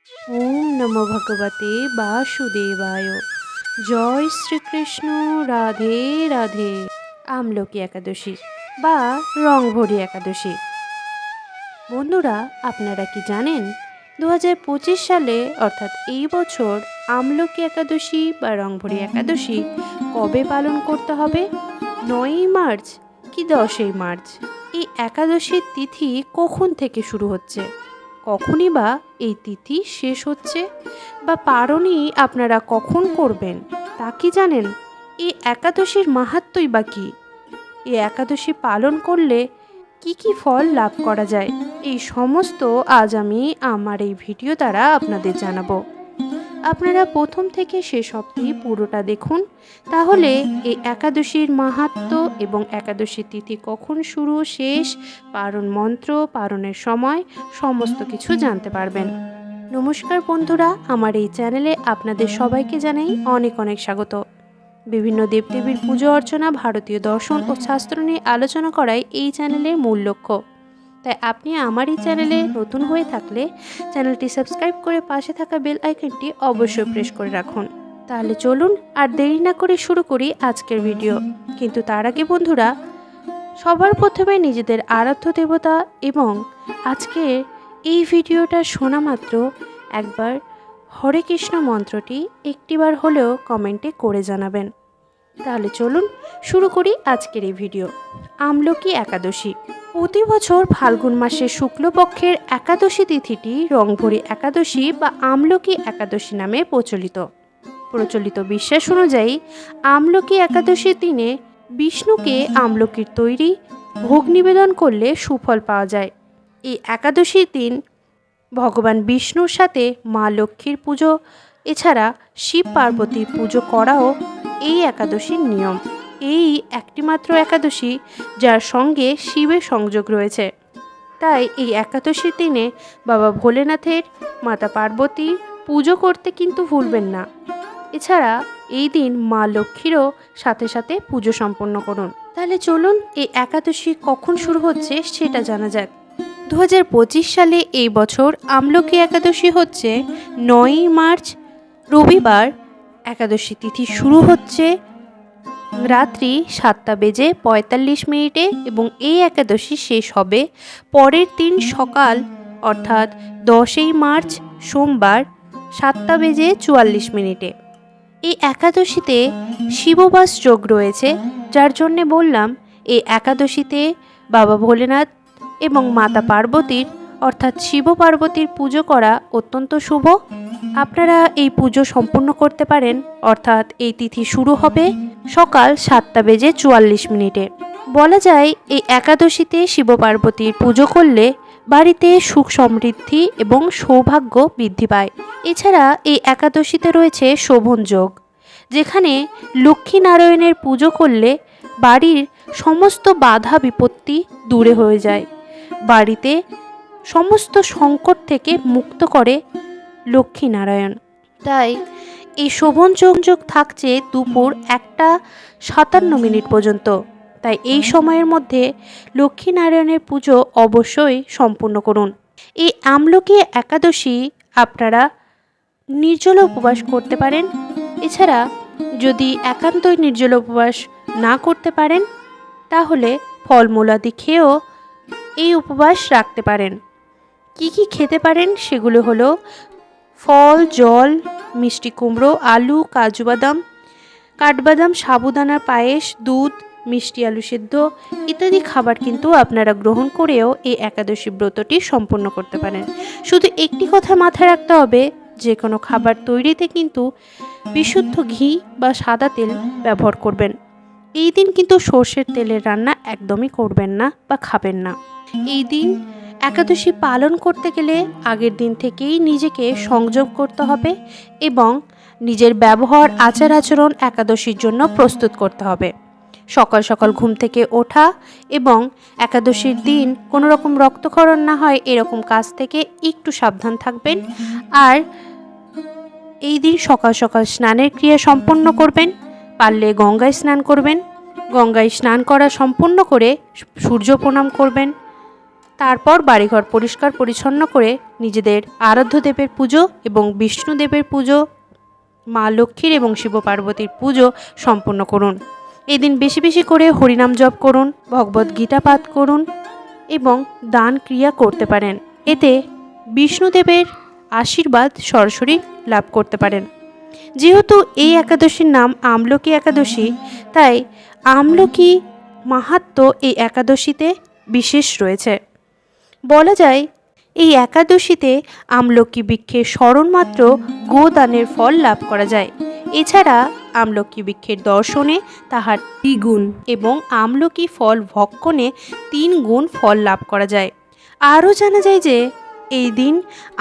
ওম নমো ভগবতে বাসুদেবায়। জয় শ্রীকৃষ্ণ। রাধে রাধে। আমলকি একাদশী বা রংভরি একাদশী। বন্ধুরা, আপনারা কি জানেন 2025 সালে অর্থাৎ এই বছর আমলকি একাদশী বা রংভরি একাদশী কবে পালন করতে হবে? 9ই মার্চ কি 10ই মার্চ? এই একাদশীর তিথি কখন থেকে শুরু হচ্ছে, কখনই বা এই তিথি শেষ হচ্ছে, বা পারণই আপনারা কখন করবেন তা কি জানেন? এই একাদশীর মাহাত্ম্যই বা কী? এই একাদশী পালন করলে কি কি ফল লাভ করা যায়, এই সমস্ত আজ আমি আমার এই ভিডিও দ্বারা আপনাদের জানাবো। আপনারা প্রথম থেকে শেষ অবধি পুরোটা দেখুন, তাহলে এই একাদশীর মাহাত্ম্য এবং একাদশীর তিথি কখন শুরু শেষ, পারণ মন্ত্র, পারণের সময় সমস্ত কিছু জানতে পারবেন। নমস্কার বন্ধুরা, আমার এই চ্যানেলে আপনাদের সবাইকে জানাই অনেক অনেক স্বাগত। বিভিন্ন দেবদেবীর পুজো অর্চনা, ভারতীয় দর্শন ও শাস্ত্র নিয়ে আলোচনা করাই এই চ্যানেলের মূল লক্ষ্য। তাই আপনি আমার এই চ্যানেলে নতুন হয়ে থাকলে চ্যানেলটি সাবস্ক্রাইব করে পাশে থাকা বেল আইকনটি অবশ্যই প্রেস করে রাখুন। তাহলে চলুন আর দেরি না করে শুরু করি আজকের ভিডিও। কিন্তু তার আগে বন্ধুরা, সবার প্রথমে নিজেদের আরাধ্য দেবতা এবং আজকের এই ভিডিওটা শোনা মাত্র একবার হরে কৃষ্ণ মন্ত্রটি একটিবার হলেও কমেন্টে করে জানাবেন। তাহলে চলুন শুরু করি আজকের এই ভিডিও। আমলকি একাদশী। প্রতি বছর ফাল্গুন মাসের শুক্লপক্ষের একাদশী তিথিটি রংভরি একাদশী বা আমলকি একাদশী নামে প্রচলিত বিশ্বাস অনুযায়ী আমলকি একাদশীর দিনে বিষ্ণুকে আমলকির তৈরি ভোগ নিবেদন করলে সুফল পাওয়া যায়। এই একাদশীর দিন ভগবান বিষ্ণুর সাথে মা লক্ষ্মীর পুজো, এছাড়া শিব পার্বতীর পুজো করাও এই একাদশীর নিয়ম। এই একটিমাত্র একাদশী যার সঙ্গে শিবের সংযোগ রয়েছে, তাই এই একাদশীর দিনে বাবা ভোলেনাথের, মাতা পার্বতীর পুজো করতে কিন্তু ভুলবেন না। এছাড়া এই দিন মা লক্ষ্মীরও সাথে সাথে পুজো সম্পন্ন করুন। তাহলে চলুন এই একাদশী কখন শুরু হচ্ছে সেটা জানা যাক। 2025 সালে এই বছর আমলকি একাদশী হচ্ছে 9ই মার্চ রবিবার। একাদশী তিথি শুরু হচ্ছে রাত্রি 7:45 এবং এই একাদশী শেষ হবে পরের দিন সকাল অর্থাৎ 10ই মার্চ সোমবার 7:44। এই একাদশীতে শিববাস যোগ রয়েছে, যার জন্যে বললাম এই একাদশীতে বাবা ভোলেনাথ এবং মাতা পার্বতীর অর্থাৎ শিব পার্বতীর পুজো করা অত্যন্ত শুভ। আপনারা এই পুজো সম্পূর্ণ করতে পারেন, অর্থাৎ এই তিথি শুরু হবে সকাল 7:44। বলা যায় এই একাদশীতে শিব পার্বতীর পুজো করলে বাড়িতে সুখ সমৃদ্ধি এবং সৌভাগ্য বৃদ্ধি পায়। এছাড়া এই একাদশীতে রয়েছে শোভন যোগ, যেখানে লক্ষ্মী নারায়ণের পুজো করলে বাড়ির সমস্ত বাধা বিপত্তি দূরে হয়ে যায়। বাড়িতে সমস্ত সংকট থেকে মুক্ত করে লক্ষ্মী নারায়ণ। তাই এই শোভন যোগ থাকছে দুপুর 1:57 পর্যন্ত। তাই এই সময়ের মধ্যে লক্ষ্মী নারায়ণের পুজো অবশ্যই সম্পূর্ণ করুন। এই আমলকি একাদশী আপনারা নির্জলা উপবাস করতে পারেন। এছাড়া যদি একান্তই নির্জলা উপবাস না করতে পারেন, তাহলে ফলমূলাদি খেয়েও এই উপবাস রাখতে পারেন। কি কি খেতে পারেন সেগুলো হলো ফল, জল, মিষ্টি কুমড়ো, আলু, কাজু বাদাম, কাঠবাদাম, সাবুদানার পায়েস, দুধ, মিষ্টি আলু সিদ্ধ ইত্যাদি খাবার কিন্তু আপনারা গ্রহণ করেও এই একাদশী ব্রতটি সম্পূর্ণ করতে পারেন। শুধু একটি কথা মাথায় রাখতে হবে, যে কোনো খাবার তৈরিতে কিন্তু বিশুদ্ধ ঘি বা সাদা তেল ব্যবহার করবেন। এই দিন কিন্তু সর্ষের তেলের রান্না একদমই করবেন না বা খাবেন না। এই দিন একাদশী পালন করতে গেলে আগের দিন থেকেই নিজেকে সংযম করতে হবে এবং নিজের ব্যবহার, আচার আচরণ একাদশীর জন্য প্রস্তুত করতে হবে। সকাল সকাল ঘুম থেকে ওঠা এবং একাদশীর দিন কোনো রকম রক্তক্ষরণ না হয় এরকম কাজ থেকে একটু সাবধান থাকবেন। আর এই দিন সকাল সকাল স্নানের ক্রিয়া সম্পন্ন করবেন। পারলে গঙ্গায় স্নান করবেন। গঙ্গায় স্নান করা সম্পূর্ণ করে সূর্য প্রণাম করবেন। তারপর বাড়িঘর পরিষ্কার পরিচ্ছন্ন করে নিজেদের আরাধ্য দেবের পুজো এবং বিষ্ণুদেবের পুজো, মা লক্ষ্মীর এবং শিব পার্বতীর পুজো সম্পন্ন করুন। এদিন বেশি বেশি করে হরিনাম জপ করুন, ভগবদ গীতা পাঠ করুন এবং দান ক্রিয়া করতে পারেন। এতে বিষ্ণুদেবের আশীর্বাদ সরাসরি লাভ করতে পারেন। যেহেতু এই একাদশীর নাম আমলকি একাদশী, তাই আমলকি মাহাত্ম্য এই একাদশীতে বিশেষ রয়েছে। বলা যায় এই একাদশীতে আমলকি বৃক্ষের স্মরণমাত্র গোদানের ফল লাভ করা যায়। এছাড়া আমলকি বৃক্ষের দর্শনে তাহার দ্বিগুণ এবং আমলকি ফল ভক্ষণে 3 গুণ ফল লাভ করা যায়। আরও জানা যায় যে এই দিন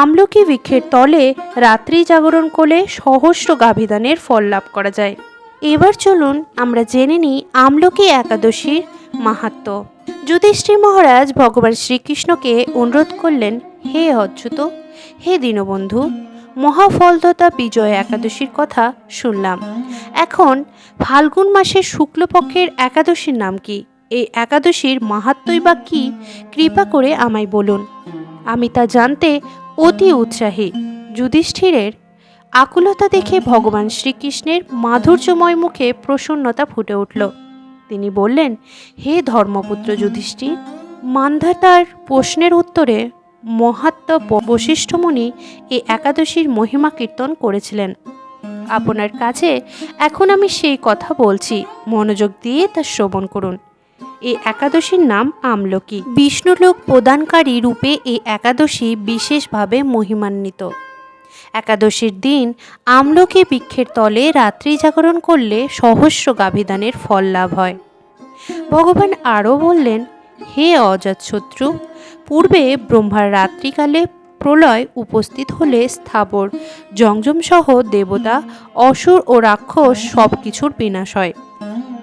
আমলকি বৃক্ষের তলে রাত্রি জাগরণ করলে সহস্র গাভীদানের ফল লাভ করা যায়। এবার চলুন আমরা জেনে নিই আমলকি একাদশীর মাহাত্ম্য। যুধিষ্ঠির মহারাজ ভগবান শ্রীকৃষ্ণকে অনুরোধ করলেন, হে অচ্যুত, হে দীনবন্ধু, মহাফলদাতা বিজয় একাদশীর কথা শুনলাম। এখন ফাল্গুন মাসের শুক্লপক্ষের একাদশীর নাম কি? এই একাদশীর মাহাত্ম্যই বা কি? কৃপা করে আমায় বলুন, আমি তা জানতে অতি উৎসাহী। যুধিষ্ঠিরের আকুলতা দেখে ভগবান শ্রীকৃষ্ণের মাধুর্যময় মুখে প্রসন্নতা ফুটে উঠল। তিনি বললেন, হে ধর্মপুত্র যুধিষ্ঠির, মান্ধাতার প্রশ্নের উত্তরে মহাত্মা বশিষ্ঠ মুনি এই একাদশীর মহিমা কীর্তন করেছিলেন। আপনার কাছে এখন আমি সেই কথা বলছি, মনোযোগ দিয়ে তা শ্রবণ করুন। এই একাদশীর নাম আমলকি। বিষ্ণুলোক প্রদানকারী রূপে এই একাদশী বিশেষভাবে মহিমান্বিত। একাদশীর দিন আমলকি বৃক্ষের তলে রাত্রি জাগরণ করলে সহস্র গাভীদানের ফল লাভ হয়। ভগবান আরও বললেন, হে অজাতশত্রু, পূর্বে ব্রহ্মার রাত্রিকালে প্রলয় উপস্থিত হলে স্থাবর জংজম সহ দেবতা, অসুর ও রাক্ষস সব কিছুর বিনাশ হয়।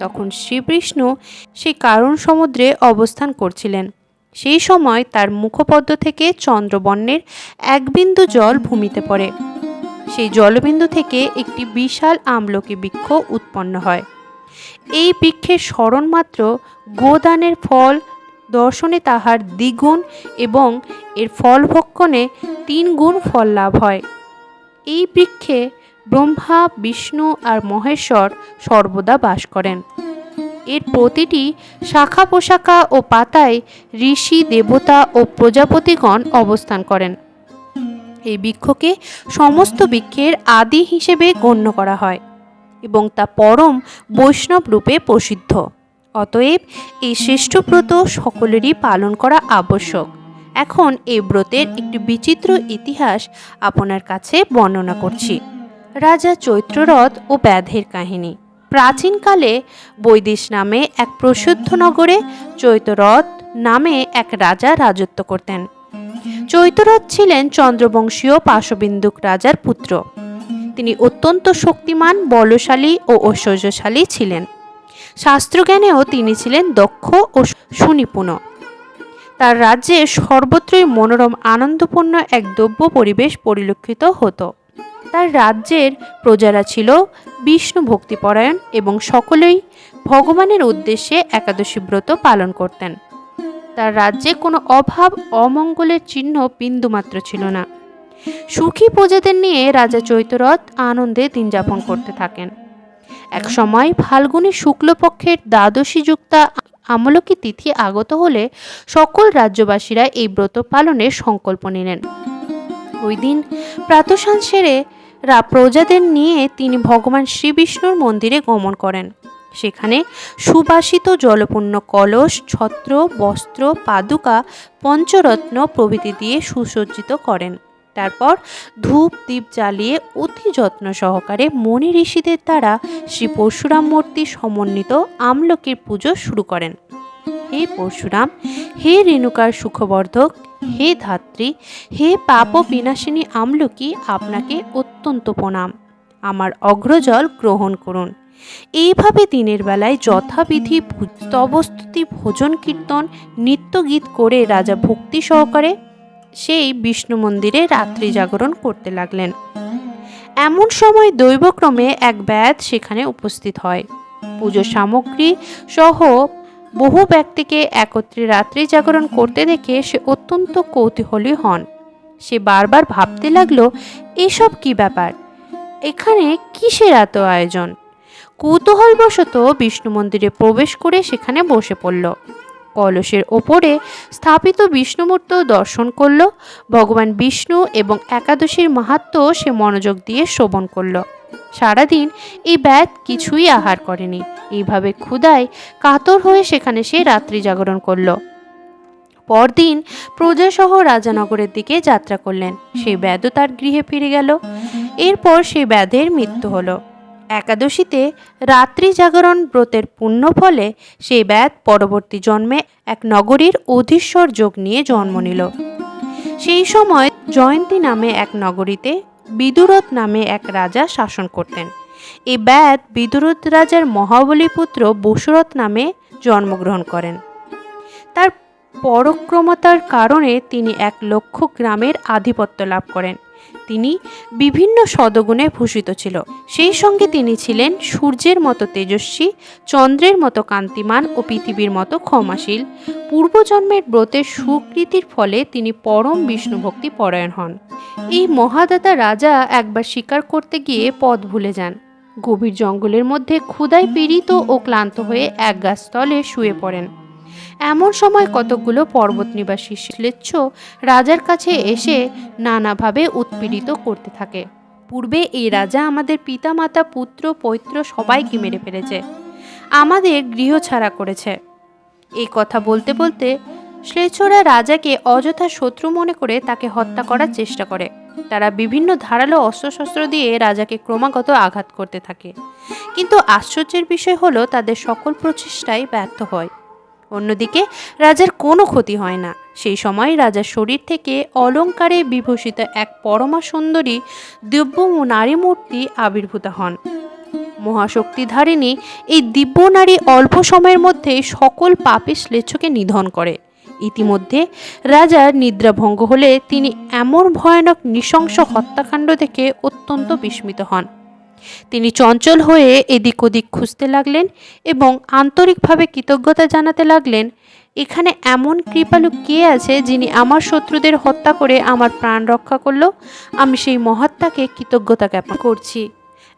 তখন শ্রীবিষ্ণু সেই কারণ সমুদ্রে অবস্থান করছিলেন। সেই সময় তার মুখপদ্ম থেকে চন্দ্রবর্ণের এক বিন্দু জল ভূমিতে পড়ে। সেই জলবিন্দু থেকে একটি বিশাল আমলকি বৃক্ষ উৎপন্ন হয়। এই বৃক্ষের স্মরণমাত্র গোদানের ফল দর্শনে তাহার দ্বিগুণ এবং এর ফল ভক্ষণে 3 গুণ ফল লাভ হয়। এই বৃক্ষে ব্রহ্মা, বিষ্ণু আর মহেশ্বর সর্বদা বাস করেন। এর প্রতিটি শাখা প্রশাখা ও পাতায় ঋষি, দেবতা ও প্রজাপতিগণ অবস্থান করেন। এই বৃক্ষকে সমস্ত বৃক্ষের আদি হিসেবে গণ্য করা হয় এবং তা পরম বৈষ্ণব রূপে প্রসিদ্ধ। অতএব এই শ্রেষ্ঠ ব্রত সকলেরই পালন করা আবশ্যক। এখন এই ব্রতের একটি বিচিত্র ইতিহাস আপনার কাছে বর্ণনা করছি। রাজা চৈত্ররথ ও ব্যাধের কাহিনী। প্রাচীনকালে বৈদেশ নামে এক প্রসিদ্ধ নগরে চৈত্ররথ নামে এক রাজা রাজত্ব করতেন। চৈত্ররথ ছিলেন চন্দ্রবংশীয় পাশবিন্দুক রাজার পুত্র। তিনি অত্যন্ত শক্তিমান, বলশালী ও ঐশ্বর্যশালী ছিলেন। শাস্ত্রজ্ঞানেও তিনি ছিলেন দক্ষ ও সুনিপুণ। তার রাজ্যে সর্বত্রই মনোরম আনন্দপূর্ণ এক দ্রব্য পরিবেশ পরিলক্ষিত হতো। তার রাজ্যের প্রজারা ছিল বিষ্ণু ভক্তিপরায়ণ এবং সকলেই ভগবানের উদ্দেশ্যে একাদশী ব্রত পালন করতেন। তার রাজ্যে কোনো অভাব, অমঙ্গলের চিহ্ন বিন্দুমাত্র ছিল না। সুখী প্রজাদের নিয়ে রাজা চৈত্ররথ আনন্দে দিন যাপন করতে থাকেন। এক সময় ফাল্গুনী শুক্লপক্ষের দ্বাদশী যুক্তা আমলকি তিথি আগত হলে সকল রাজ্যবাসীরা এই ব্রত পালনের সংকল্প নিলেন। ওই দিন প্রাতঃস্নান সেরে প্রজাদের নিয়ে তিনি ভগবান শ্রীবিষ্ণুর মন্দিরে গমন করেন। সেখানে সুবাসিত জলপূর্ণ কলস, ছত্র, বস্ত্র, পাদুকা, পঞ্চরত্ন প্রভৃতি দিয়ে সুসজ্জিত করেন। তারপর ধূপ দীপ জ্বালিয়ে অতি যত্ন সহকারে মনি ঋষিদের দ্বারা শ্রী পরশুরাম মূর্তি সমন্বিত আমলকির পুজো শুরু করেন। হে পরশুরাম, হে রেণুকার সুখবর্ধক, হে ধাত্রী, হে পাপ বিনাশিনী আমলকি, আপনাকে অত্যন্ত প্রণাম। আমার অগ্রজল গ্রহণ করুন। এইভাবে দিনের বেলায় যথাবিধি স্তবস্তুতি, ভোজন কীর্তন, নৃত্য গীত করে রাজা ভক্তি সহকারে সেই বিষ্ণু মন্দিরে রাত্রি জাগরণ করতে লাগলেন। এমন সময় দৈবক্রমে এক ব্যাধ সেখানে উপস্থিত হয়। পুজো সামগ্রী সহ বহু ব্যক্তিকে একত্রে রাত্রি জাগরণ করতে দেখে সে অত্যন্ত কৌতূহলী হন। সে বারবার ভাবতে লাগলো, এসব কি ব্যাপার, এখানে কিসের এত আয়োজন। কৌতূহলবশত বিষ্ণু মন্দিরে প্রবেশ করে সেখানে বসে পড়ল। কলসের ওপরে স্থাপিত বিষ্ণুমূর্ত দর্শন করল। ভগবান বিষ্ণু এবং একাদশীর মাহাত্ম্য সে মনোযোগ দিয়ে শ্রবণ করল। সারাদিন এই ব্যাত কিছুই আহার করেনি। এইভাবে ক্ষুধায় কাতর হয়ে সেখানে সে রাত্রি জাগরণ করল। পরদিন প্রজাসহ রাজানগরের দিকে যাত্রা করলেন। সেই ব্যাধও তার গৃহে ফিরে গেল। এরপর সেই ব্যাধের মৃত্যু হলো। একাদশীতে রাত্রি জাগরণ ব্রতের পুণ্য ফলে সেই ব্যাধ পরবর্তী জন্মে এক নগরীর অধীশ্বর যোগ নিয়ে জন্ম নিল। সেই সময় জয়ন্তী নামে এক নগরীতে বিদুরথ নামে এক রাজা শাসন করতেন। এই ব্যাধ বিদুরথ রাজার মহাবলীপুত্র বসুরথ নামে জন্মগ্রহণ করেন। তার পরাক্রমতার কারণে তিনি 1,00,000 গ্রামের আধিপত্য লাভ করেন। তিনি বিভিন্ন সদগুণে ভূষিত ছিল। সেই সঙ্গে তিনি ছিলেন সূর্যের মতো তেজস্বী, চন্দ্রের মতো কান্তিমান ও পৃথিবীর মতো ক্ষমাশীল। পূর্বজন্মের ব্রতের সুকৃতির ফলে তিনি পরম বিষ্ণু ভক্তি পরায়ণ হন। এই মহাদাতা রাজা একবার শিকার করতে গিয়ে পথ ভুলে যান। গভীর জঙ্গলের মধ্যে ক্ষুধায় পীড়িত ও ক্লান্ত হয়ে এক গাছতলে শুয়ে পড়েন। এমন সময় কতকগুলো পর্বত নিবাসী শ্লেচ্ছ রাজার কাছে এসে নানাভাবে উৎপীড়িত করতে থাকে। পূর্বে এই রাজা আমাদের পিতা মাতা পুত্র পৌত্র সবাইকে মেরে ফেলেছে, আমাদের গৃহ ছাড়া করেছে। এই কথা বলতে বলতে শ্লেচ্ছরা রাজাকে অযথা শত্রু মনে করে তাকে হত্যা করার চেষ্টা করে। তারা বিভিন্ন ধারালো অস্ত্রশস্ত্র দিয়ে রাজাকে ক্রমাগত আঘাত করতে থাকে, কিন্তু আশ্চর্যের বিষয় হলো তাদের সকল প্রচেষ্টাই ব্যর্থ হয়। অন্যদিকে রাজার কোনো ক্ষতি হয় না। সেই সময় রাজার শরীর থেকে অলঙ্কারে বিভূষিত এক পরমা সুন্দরী দিব্য নারী মূর্তি আবির্ভূত হন। মহাশক্তিধারিণী এই দিব্য নারী অল্প সময়ের মধ্যে সকল পাপী শ্লেচ্ছকে নিধন করে। ইতিমধ্যে রাজার নিদ্রাভঙ্গ হলে তিনি এমন ভয়ানক নৃশংস হত্যাকাণ্ড দেখে অত্যন্ত বিস্মিত হন। তিনি চঞ্চল হয়ে এদিক ওদিক খুঁজতে লাগলেন এবং আন্তরিকভাবে কৃতজ্ঞতা জানাতে লাগলেন, এখানে এমন কৃপালু কে আছে যিনি আমার শত্রুদের হত্যা করে আমার প্রাণ রক্ষা করল। আমি সেই মহাত্মাকে কৃতজ্ঞতা জ্ঞাপন করছি।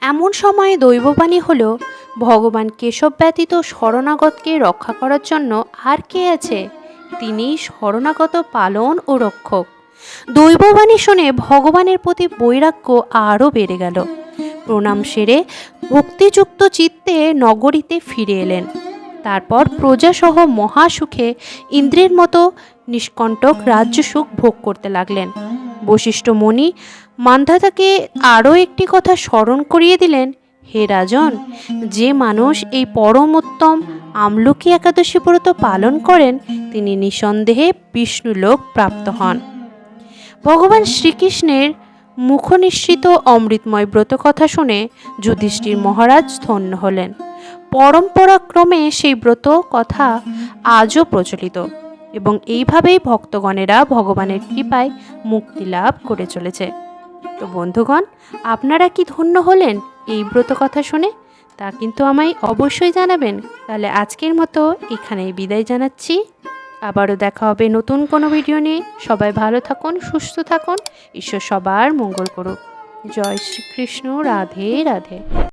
এমন সময়ে দৈববাণী হলো, ভগবান কেশব ব্যতীত শরণাগতকে রক্ষা করার জন্য আর কে আছে? তিনি শরণাগত পালন ও রক্ষক। দৈববাণী শুনে ভগবানের প্রতি বৈরাগ্য আরও বেড়ে গেল। প্রণাম সেরে ভক্তিযুক্ত চিত্তে নগরীতে ফিরে এলেন। তারপর প্রজাসহ মহাসুখে ইন্দ্রের মতো নিষ্কণ্টক রাজ্যসুখ ভোগ করতে লাগলেন। বশিষ্ঠ মুনি মান্ধাতাকে আরও একটি কথা স্মরণ করিয়ে দিলেন, হে রাজন, যে মানুষ এই পরমোত্তম আমলকি একাদশী ব্রত পালন করেন তিনি নিঃসন্দেহে বিষ্ণুলোক প্রাপ্ত হন। ভগবান শ্রীকৃষ্ণের মুখনিঃসৃত অমৃতময় ব্রত কথা শুনে যুধিষ্ঠির মহারাজ ধন্য হলেন। পরম্পরাক্রমে সেই ব্রত কথা আজও প্রচলিত এবং এইভাবেই ভক্তগণেরা ভগবানের কৃপায় মুক্তি লাভ করে চলেছে। তো বন্ধুগণ, আপনারা কি ধন্য হলেন এই ব্রত কথা শুনে? তা কিন্তু আমায় অবশ্যই জানাবেন। তাহলে আজকের মতো এখানেই বিদায় জানাচ্ছি। আবারও দেখা হবে নতুন কোনো ভিডিও নিয়ে। সবাই ভালো থাকুন, সুস্থ থাকুন। ঈশ্বর সবার মঙ্গল করুক। জয় শ্রীকৃষ্ণ। রাধে রাধে।